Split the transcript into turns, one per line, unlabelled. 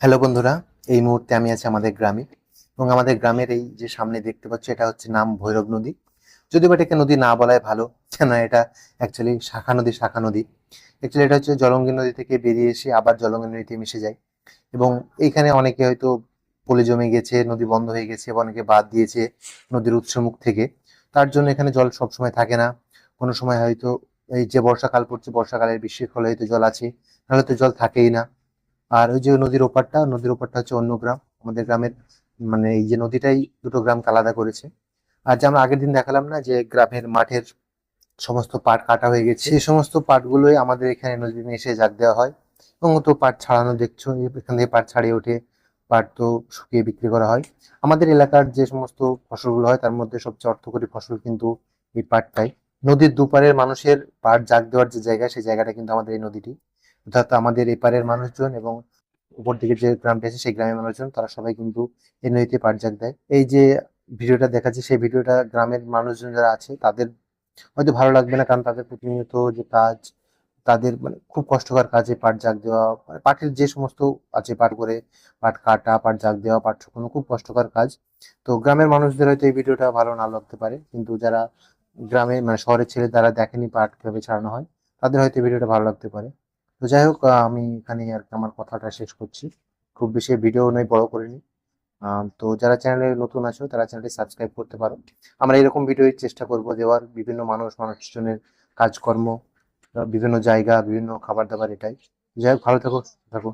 Hello বন্ধুরা, এই মুহূর্তে আমি আছি আমাদের গ্রামে এবং আমাদের গ্রামের এই যে সামনে দেখতে পাচ্ছ এটা হচ্ছে নাম ভৈরব নদী। যদিও বা এটাকে নদী না বলাই ভালো, কেন এটা অ্যাকচুয়ালি শাখা নদী। অ্যাকচুয়ালি এটা হচ্ছে জলঙ্গি নদী থেকে বেরিয়ে এসে আবার জলঙ্গি নদীতে মিশে যায় এবং এইখানে অনেকে হয়তো পলি জমে গেছে, নদী বন্ধ হয়ে গেছে বা অনেকে বাদ দিয়েছে নদীর উৎসমুখ থেকে। তার জন্য এখানে জল সবসময় থাকে না। কোনো সময় হয়তো এই যে বর্ষাকাল পড়ছে, বর্ষাকালের বৃষ্টির ফলে হয়তো জল আছে, নাহলে তো জল থাকেই না। আর ওই যে নদীর ওপারটা হচ্ছে অন্য গ্রাম। আমাদের গ্রামের মানে এই যে নদীটাই দুটো গ্রামকে আলাদা করেছে। আর যে আমরা আগের দিন দেখালাম না যে গ্রামের মাঠের সমস্ত পাট কাটা হয়ে গেছে, সেই সমস্ত পাটগুলোই আমাদের এখানে নদীতে এসে জাগ দেওয়া হয়। এবং তো পাট ছাড়ানো দেখছো, এখান থেকে পাট ছাড়িয়ে ওঠে, পাট তো শুকিয়ে বিক্রি করা হয়। আমাদের এলাকার যে সমস্ত ফসলগুলো হয় তার মধ্যে সবচেয়ে অর্থকরী ফসল কিন্তু এই পাটটাই। নদীর দুপারের মানুষের পাট জাগ দেওয়ার যে জায়গা, সেই জায়গাটা কিন্তু আমাদের এই নদীটি। অর্থাৎ আমাদের এপারের মানুষজন এবং উপর দিকে যে গ্রামটি আছে সেই গ্রামের মানুষজন তারা সবাই কিন্তু এই নদীতে পাট জাগ দেয়। এই যে ভিডিওটা দেখাচ্ছে সেই ভিডিওটা গ্রামের মানুষজন যারা আছে তাদের হয়তো ভালো লাগবে না, কারণ তাদের প্রতিনিয়ত যে কাজ, তাদের মানে খুব কষ্টকর কাজে পাট জাগ দেওয়া, মানে পাটের যে সমস্ত আছে, পাট করে পাট কাটা, পাট জাগ দেওয়া, পাট শুকানো খুব কষ্টকর কাজ। তো গ্রামের মানুষদের হয়তো এই ভিডিওটা ভালো না লাগতে পারে, কিন্তু যারা গ্রামে মানে শহরের ছেলে যারা দেখেনি পাট কিভাবে ছাড়ানো হয়, তাদের হয়তো এই ভিডিওটা ভালো লাগতে পারে। তো যাই হোক, আমি এখানে আর কি আমার কথাটা শেষ করছি। খুব বেশি ভিডিও নয়, বড় করিনি। তো যারা চ্যানেলে নতুন আছো তারা চ্যানেলটি সাবস্ক্রাইব করতে পারো। আমরা এরকম ভিডিও চেষ্টা করব দেওয়ার, বিভিন্ন মানুষজনের কাজকর্ম, বিভিন্ন জায়গা, বিভিন্ন খাবার দাবার, এটাই। যাই হোক, ভালো থাকো থাকো।